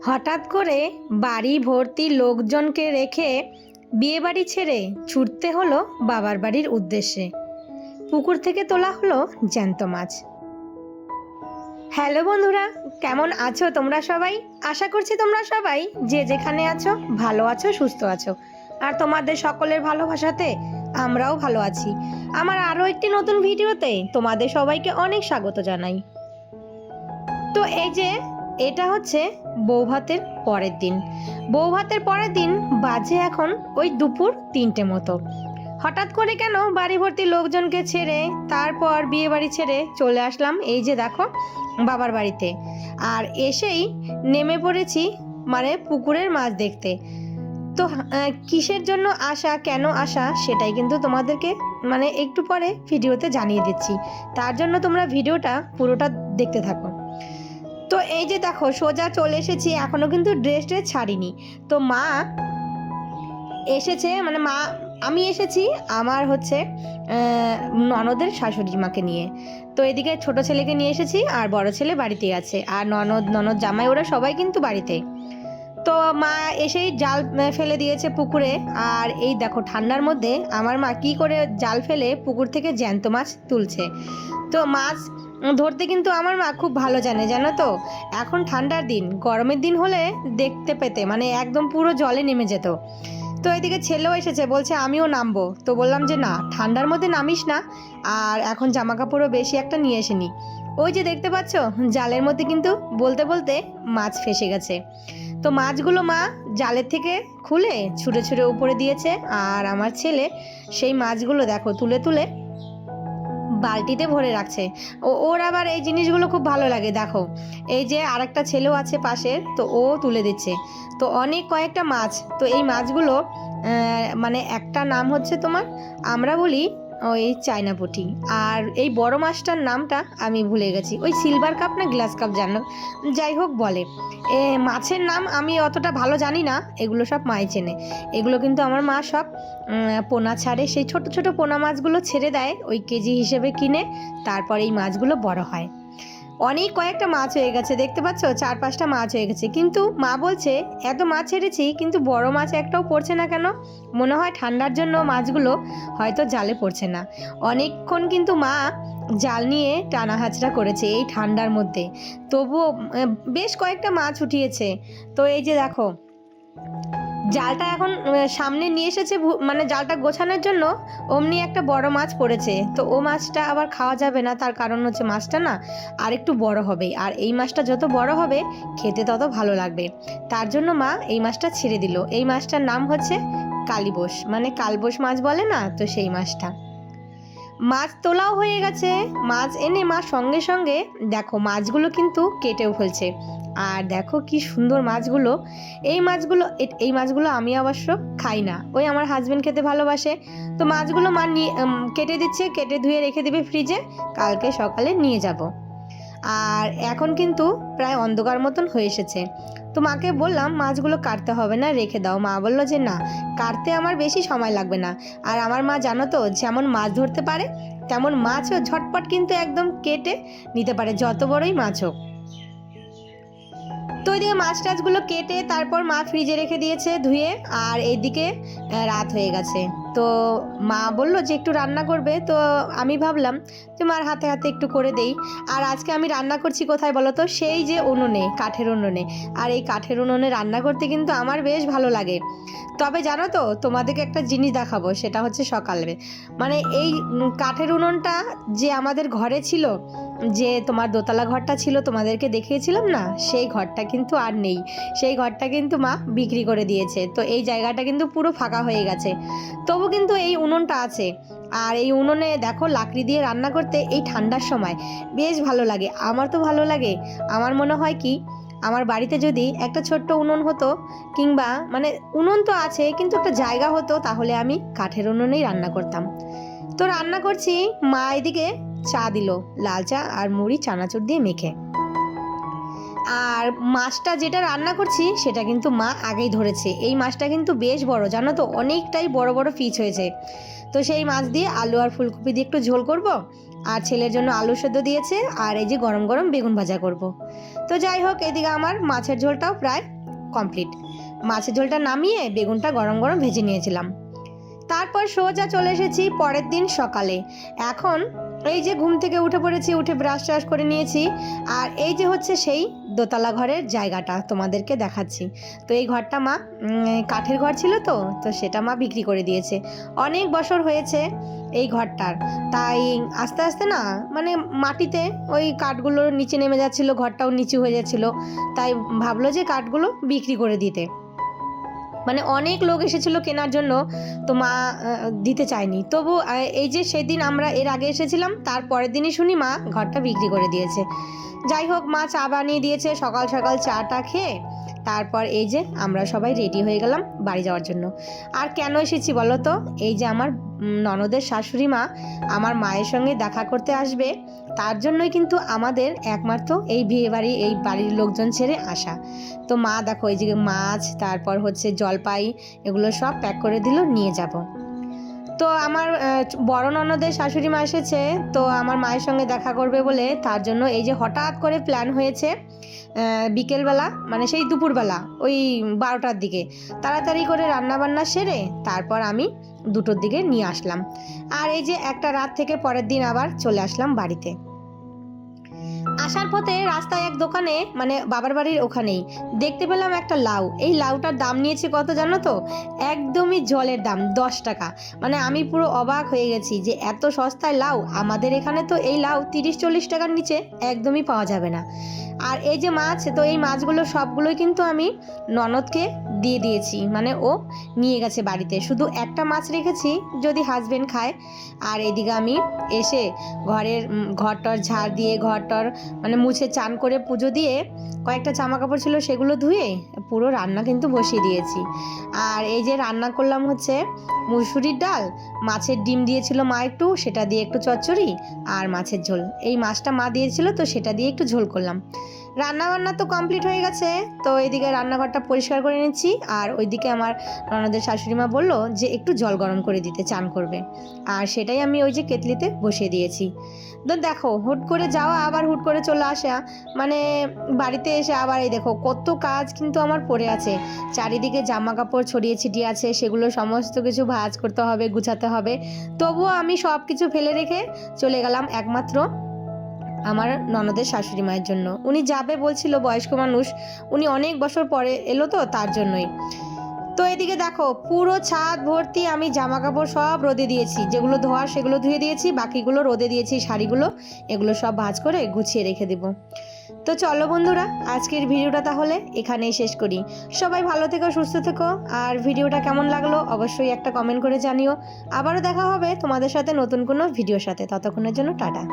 হঠাৎ করে বাড়ি ভর্তি লোকজনকে রেখে বিয়েবাড়ি ছেড়ে ছুটতে হলো বাবার বাড়ির উদ্দেশ্যে। পুকুর থেকে তোলা হলো জ্যান্ত মাছ। হ্যালো বন্ধুরা, কেমন আছো তোমরা সবাই? আশা করছি তোমরা সবাই যে যেখানে আছো ভালো আছো, সুস্থ আছো। আর তোমাদের সকলের ভালোবাসাতে আমরাও ভালো আছি। আমার আরও একটি নতুন ভিডিওতে তোমাদের সবাইকে অনেক স্বাগত জানাই। তো এই যে এটা হচ্ছে বৌভাতের পরের দিন। বৌভাতের পরের দিন বাজে এখন ওই দুপুর 3টে মতো। হঠাৎ করে কেন বাড়ি ভর্তি লোকজনকে ছেড়ে তারপর বিয়ে বাড়ি ছেড়ে চলে আসলাম এই যে দেখো বাবার বাড়িতে। আর এসেই নেমে পড়েছি মানে পুকুরের মাছ দেখতে। তো কিসের জন্য আসা, কেন আসা সেটাই কিন্তু তোমাদেরকে মানে একটু পরে ভিডিওতে জানিয়ে দিচ্ছি। তার জন্য তোমরা ভিডিওটা পুরোটা দেখতে থাকো। তো এই যে দেখো সোজা চলে এসেছি, এখনো কিন্তু ড্রেস ছাড়িনি। তো মা এসেছে মানে আমি এসেছি আমার হচ্ছে ননদের শাশুড়ি মাকে নিয়ে। তো এদিকে ছোট ছেলেকে নিয়ে এসেছি আর বড় ছেলে বাড়িতেই আছে, আর ননদ জামাই ওরা সবাই কিন্তু বাড়িতে। তো মা এসেই জাল ফেলে দিয়েছে পুকুরে। আর এই দেখো ঠান্ডার মধ্যে আমার মা কী করে জাল ফেলে পুকুর থেকে জ্যান্ত মাছ তুলছে। তো মাছ ধরতে কিন্তু আমার মা খুব ভালো জানো তো। এখন ঠান্ডার দিন, গরমের দিন হলে দেখতে পেতে মানে একদম পুরো জলে নেমে যেত। তো এদিকে ছেলেও এসেছে, বলছে আমিও নামবো। তো বললাম যে না, ঠান্ডার মধ্যে নামিস না, আর এখন জামা কাপড়ও বেশি একটা নিয়ে এসেনি। ওই যে দেখতে পাচ্ছ জালের মধ্যে কিন্তু বলতে বলতে মাছ ফেসে গেছে। তো মাছগুলো মা জালের থেকে খুলে ছুঁড়ে ছুঁড়ে উপরে দিয়েছে। আর আমার ছেলে সেই মাছগুলো দেখো তুলে তুলে বালতিতে ভরে রাখছে। ওর আবার এই জিনিসগুলো খুব ভালো লাগে। দেখো এই যে আরেকটা ছেলেও আছে পাশের, তো ও তুলে দিচ্ছে। তো অনেক কয়েকটা মাছ। তো এই মাছগুলো মানে একটা নাম হচ্ছে তোমার, আমরা বলি ওই চায়না পুঁটি, আর এই বড় মাছটার নামটা আমি ভুলে গেছি, ওই সিলভার কাপ না গ্লাস কাপ জানো, যাই হোক বলে। মাছের নাম আমি অতটা ভালো জানি না, এগুলো সব মাই চেনে। এগুলো কিন্তু আমার মা সব পোনা ছাড়ে, সেই ছোট ছোট পোনা মাছগুলো ছেড়ে দেয় ওই কেজি হিসেবে কিনে, তারপর এই মাছগুলো বড় হয়। অনেক কয়েকটা মাছ হয়ে গেছে, দেখতে পাচ্ছ 4-5টা মাছ হয়ে গেছে। কিন্তু মা বলছে এত মাছ ছেড়েছি কিন্তু বড় মাছ একটাও পড়ছে না কেন? মনে হয় ঠান্ডার জন্য মাছগুলো হয়তো জালে পড়ছে না। অনেকক্ষণ কিন্তু মা জাল নিয়ে টানা হাঁচড়া করেছে এই ঠান্ডার মধ্যে, তবুও বেশ কয়েকটা মাছ উঠিয়েছে। তো এই যে দেখো জালটা এখন সামনে নিয়ে এসেছে, মানে জালটা গোছানোর জন্য অমনি একটা বড় মাছ পড়েছে। তো ও মাছটা আবার খাওয়া যাবে না, তার কারণ হচ্ছে মাছটা না আর একটু বড় হবে, আর এই মাছটা যত বড় হবে খেতে তত ভালো লাগবে। তার জন্য মা এই মাছটা ছেড়ে দিল। এই মাছটার নাম হচ্ছে কালিবোস, মানে কালবোস মাছ বলে না, তো সেই মাছটা। মাছ তোলাও হয়ে গেছে। মাছ এনে মা সঙ্গে সঙ্গে দেখো মাছগুলো কিন্তু কেটেও ফেলছে। আর দেখো কি সুন্দর মাছগুলো। এই মাছগুলো আমি অবশ্য খাই না, ওই আমার হাজবেন্ড খেতে ভালোবাসে। তো মাছগুলো মা কেটে দিচ্ছে, কেটে ধুয়ে রেখে দেবে ফ্রিজে, কালকে সকালে নিয়ে যাব। আর এখন কিন্তু প্রায় অন্ধকার মতন হয়ে এসেছে। তো মাকে বললাম মাছগুলো কাটতে হবে না, রেখে দাও। মা বললো যে না, কাটতে আমার বেশি সময় লাগবে না। আর আমার মা জানো তো যেমন মাছ ধরতে পারে তেমন মাছও ঝটপট কিন্তু একদম কেটে নিতে পারে, যত বড়ই মাছ হোক। তো ওইদিকে মাছ টাছগুলো কেটে তারপর মা ফ্রিজে রেখে দিয়েছে ধুয়ে। আর এইদিকে রাত হয়ে গেছে। তো মা বললো যে একটু রান্না করবে, তো আমি ভাবলাম যে মার হাতে হাতে একটু করে দেই। আর আজকে আমি রান্না করছি কোথায় বলো তো? সেই যে উনুনে, কাঠের উনুনে। আর এই কাঠের উনুনে রান্না করতে কিন্তু আমার বেশ ভালো লাগে। তবে জানো তো তোমাদেরকে একটা জিনিস দেখাবো, সেটা হচ্ছে সকালে মানে এই কাঠের উনুনটা যে আমাদের ঘরে ছিল, যে তোমার দোতলা ঘরটা ছিল তোমাদেরকে দেখিয়েছিলাম না, সেই ঘরটা কিন্তু আর নেই। সেই ঘরটা কিন্তু মা বিক্রি করে দিয়েছে। তো এই জায়গাটা কিন্তু পুরো ফাঁকা হয়ে গেছে, তবু কিন্তু এই উনুনটা আছে। আর এই উনুনে দেখো লাকড়ি দিয়ে রান্না করতে এই ঠান্ডার সময় বেশ ভালো লাগে। আমার তো ভালো লাগে। আমার মনে হয় কি, আমার বাড়িতে যদি একটা ছোট্ট উনুন হতো, কিংবা মানে উনুন তো আছে কিন্তু একটা জায়গা হতো, তাহলে আমি কাঠের উনুনেই রান্না করতাম। তো রান্না করছি, মা এদিকে চা দিল, লাল চা আর মুড়ি চানাচুর দিয়ে মেখে। আর মাছটা যেটা রান্না করছি সেটা কিন্তু মা আগেই ধরেছে। এই মাছটা কিন্তু বেশ বড় জানো তো, অনেকটাই বড় বড় পিস হয়েছে। তো সেই মাছ দিয়ে আলু আর ফুলকপি দিয়ে একটু ঝোল করব, আর ছেলের জন্য আলু সেদ্ধ দিয়েছে, আর এই যে গরম গরম বেগুন ভাজা করব। তো যাই হোক, এদিকে আমার মাছের ঝোলটাও প্রায় কমপ্লিট। মাছের ঝোলটা নামিয়ে বেগুনটা গরম গরম ভেজে নিয়েছিলাম। তারপর সোজা চলে এসেছি পরের দিন সকালে। এখন এই যে ঘুম থেকে উঠে পড়েছি, উঠে ব্রাশ ট্রাশ করে নিয়েছি, আর এই যে হচ্ছে সেই দোতলা ঘরের জায়গাটা তোমাদেরকে দেখাচ্ছি। তো এই ঘরটা মা কাঠের ঘর ছিল, তো সেটা মা বিক্রি করে দিয়েছে। অনেক বছর হয়েছে এই ঘরটার, তাই আস্তে আস্তে না মানে মাটিতে ওই কাঠগুলো নিচে নেমে যাচ্ছিলো, ঘরটাও নিচু হয়ে যাচ্ছিলো, তাই ভাবলো যে কাঠগুলো বিক্রি করে দিতে। মানে অনেক লোক এসেছিলো কেনার জন্য, তো মা দিতে চায়নি। তবু এই যে সেদিন আমরা এর আগে এসেছিলাম, তার পরের দিনই শুনি মা ঘরটা বিক্রি করে দিয়েছে। যাই হোক, মা চা বানিয়ে দিয়েছে, সকাল সকাল চাটা খেয়ে তারপর এই যে আমরা সবাই রেডি হয়ে গেলাম বাড়ি যাওয়ার জন্য। আর কেন এসেছি বলো তো? এই যে আমার ননদের শাশুড়ি মা আমার মায়ের সঙ্গে দেখা করতে আসবে, তার জন্যই কিন্তু আমাদের একমাত্র এই বিয়ে বাড়ি, এই বাড়ির লোকজন ছেড়ে আসা। তো মা দেখো এই যে মাছ, তারপর হচ্ছে জলপাই, এগুলো সব প্যাক করে দিল, নিয়ে যাব। তো আমার বড় ননদের শাশুড়ি মা এসেছে, তো আমার মায়ের সঙ্গে দেখা করবে বলে, তার জন্য এই যে হঠাৎ করে প্ল্যান হয়েছে বিকেলবেলা, মানে সেই দুপুরবেলা ওই 12টার দিকে তাড়াতাড়ি করে রান্নাবান্না সেরে তারপর আমি 2টোর দিকে নিয়ে আসলাম। আর এই যে একটা রাত থেকে পরের দিন আবার চলে আসলাম বাড়িতে। আসার পথে রাস্তায় এক দোকানে, মানে বাবার বাড়ির ওখানেই দেখতে পেলাম একটা লাউ। এই লাউটার দাম নিয়েছে কত জানো তো? একদমই জলের দাম, 10 টাকা। মানে আমি পুরো অবাক হয়ে গেছি যে এত সস্তায় লাউ। আমাদের এখানে তো এই লাউ 30-40 টাকার নিচে একদমই পাওয়া যাবে না। আর এই যে মাছ, তো এই মাছগুলো সবগুলোই কিন্তু আমি ননদকে দিয়ে দিয়েছি, মানে ও নিয়ে গেছে বাড়িতে। শুধু একটা মাছ রেখেছি যদি হাজবেন্ড খায়। আর এদিকে আমি এসে ঘরটর ঝাড় দিয়ে, ঘরটর মানে মুছে চান করে পুজো দিয়ে, কয়েকটা জামা কাপড় ছিল সেগুলো ধুয়ে পুরো রান্না কিন্তু বসিয়ে দিয়েছি। আর এই যে রান্না করলাম হচ্ছে মুসুরির ডাল, মাছের ডিম দিয়েছিল মা একটু, সেটা দিয়ে একটু চচ্চড়ি, আর মাছের ঝোল। এই মাছটা মা দিয়েছিল, তো সেটা দিয়ে একটু ঝোল করলাম। রান্নাবান্না তো কমপ্লিট হয়ে গেছে। তো এইদিকে রান্নাঘরটা পরিষ্কার করে নিচ্ছি, আর ওইদিকে আমার ননদের শাশুড়ি মা বললো যে একটু জল গরম করে দিতে, চান করবে, আর সেটাই আমি ওই যে কেতলিতে বসিয়ে দিয়েছি। তো দেখো, হুট করে যাওয়া আবার হুট করে চলে আসা, মানে বাড়িতে এসে আবার এই দেখো কত কাজ কিন্তু আমার পড়ে আছে। চারিদিকে জামা কাপড় ছড়িয়ে ছিটিয়ে আছে, সেগুলো সমস্ত কিছু ভাঁজ করতে হবে, গুছাতে হবে। তবুও আমি সব কিছু ফেলে রেখে চলে গেলাম একমাত্র আমার ননদের শাশুড়ি মায়ের জন্য। উনি যাবে বলছিল, বয়স্ক মানুষ, উনি অনেক বছর পরে এলো, তো তার জন্যই। তো এদিকে দেখো পুরো ছাদ ভর্তি আমি জামা কাপড় সব রোদে দিয়েছি, যেগুলো ধোয়ার সেগুলো ধুয়ে দিয়েছি, বাকিগুলো রোদে দিয়েছি, শাড়িগুলো এগুলো সব ভাঁজ করে গুছিয়ে রেখে দেব। তো চলো বন্ধুরা, আজকের ভিডিওটা তাহলে এখানেই শেষ করি। সবাই ভালো থেকো, সুস্থ থেকো, আর ভিডিওটা কেমন লাগলো অবশ্যই একটা কমেন্ট করে জানিও। আবারও দেখা হবে তোমাদের সাথে নতুন কোনো ভিডিওর সাথে। ততক্ষণের জন্য টাটা।